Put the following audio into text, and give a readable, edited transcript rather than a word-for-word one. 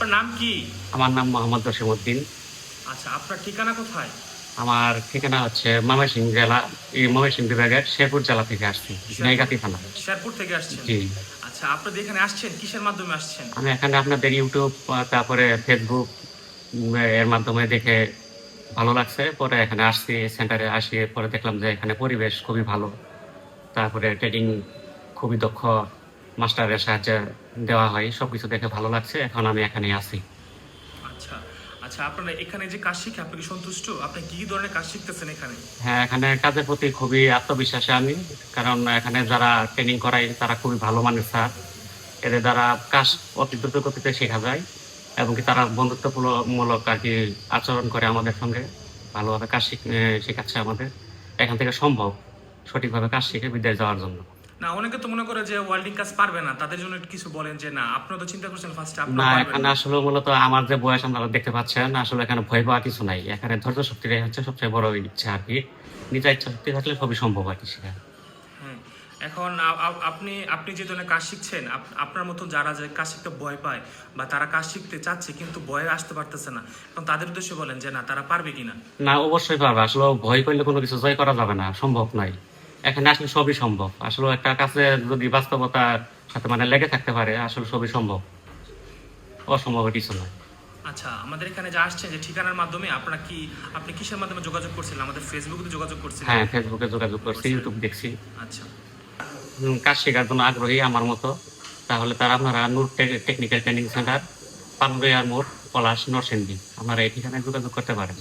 আপনার নাম কি? আমার নাম মোহাম্মদ জসিমউদ্দিন। আচ্ছা, আপনার ঠিকানা কোথায়? আমার ঠিকানা হচ্ছে ময়মনসিংহ জেলা, ময়মনসিংহ বিভাগের শেরপুর জেলা থেকে আসছি, শেরপুর। ঝিনাইগাতি থানা। শেরপুর থেকে আসছেন? জি। আচ্ছা, আপনারা এখানে আসছেন কিসের মাধ্যমে আসছেন? আমি এখানে আপনাদের ইউটিউব তারপরে ফেসবুক এর মাধ্যমে দেখে ভালো লাগছে, পরে এখানে আসছি, সেন্টারে আসি, পরে দেখলাম যে এখানে পরিবেশ খুবই ভালো, তারপরে ট্রেডিং খুবই দক্ষ মাস্টারের সাহায্যে দেওয়া হয়, সবকিছু দেখে ভালো লাগছে, এখন আমি এখানে আছি। আচ্ছা আচ্ছা, আপনারা এখানে যে কাজ শিখে আপনি কি সন্তুষ্ট? আপনি কি কি ধরনের কাজ শিখতেছেন এখানে? হ্যাঁ, এখানে কাজের প্রতি খুবই আত্মবিশ্বাসী আমি, কারণ এখানে যারা ট্রেনিং করায় তারা খুবই ভালো মানের স্যার। এদের দ্বারা কাজ অতি দ্রুত গতিতে শেখা যায় এবং কি তারা বন্ধুত্বমূলক আর কি আচরণ করে আমাদের সঙ্গে, ভালোভাবে কাজ শেখাচ্ছে আমাদের। এখান থেকে সম্ভব সঠিকভাবে কাজ শিখে বিদেশ যাওয়ার জন্য। না, অনেকে তো মনে করে যে ওয়েল্ডিং কাজ পারবে না, তাদের জন্য একটু কিছু বলেন যে না, আপনারা তো চিন্তা করছেন ফার্স্টে না, আপনারা পারবেন এখানে না। আসলে মূলত আমার যে বয়স আপনারা দেখতে পাচ্ছেন, আসলে এখানে ভয় পাওয়ার কিছু নাই। এখানে ধৈর্য শক্তিটাই হচ্ছে সবচেয়ে বড় ইচ্ছা আর কি। নিজের ইচ্ছা শক্তি থাকলে সবই সম্ভব আর কি শেখা। হ্যাঁ, এখন আপনি আপনি যে ধরনের কাজ শিখছেন, আপনার মতো যারা যে কাজ শিখতে ভয় পায় বা তারা কাজ শিখতে চাচ্ছে কিন্তু ভয়ে আসতে পারতেছে না, এখন তাদের উদ্দেশ্যে বলেন যে না, তারা পারবে কিনা? না, অবশ্যই পারবে। আসলে ভয় করলে কোনো কিছু জয় করা যাবে না, সম্ভব নয়। এখানে আসলে সবই সম্ভব। আসলে একটা কাছে যদি বাস্তবতার সাথে মানে লেগে থাকতে পারে, আসলে সবই সম্ভব। অসম্ভবের কিছু নয়। আচ্ছা, আমাদের এখানে যে আসছেন যে ঠিকানার মাধ্যমে, আপনি কিসের মাধ্যমে যোগাযোগ করছিলেন? আমাদের ফেসবুকে যোগাযোগ করছিলেন? হ্যাঁ, ফেসবুকে যোগাযোগ করছি, ইউটিউব দেখছি। আচ্ছা। কাজ শেখার জন্য আগ্রহী আমার মতো। তাহলে তারা আপনারা নূর টেকনিক্যাল ট্রেনিং সেন্টার, পানবেয়ার মোড়, পলাশ, নরসিংদী, আপনারা এই ঠিকানায় যোগাযোগ করতে পারেন।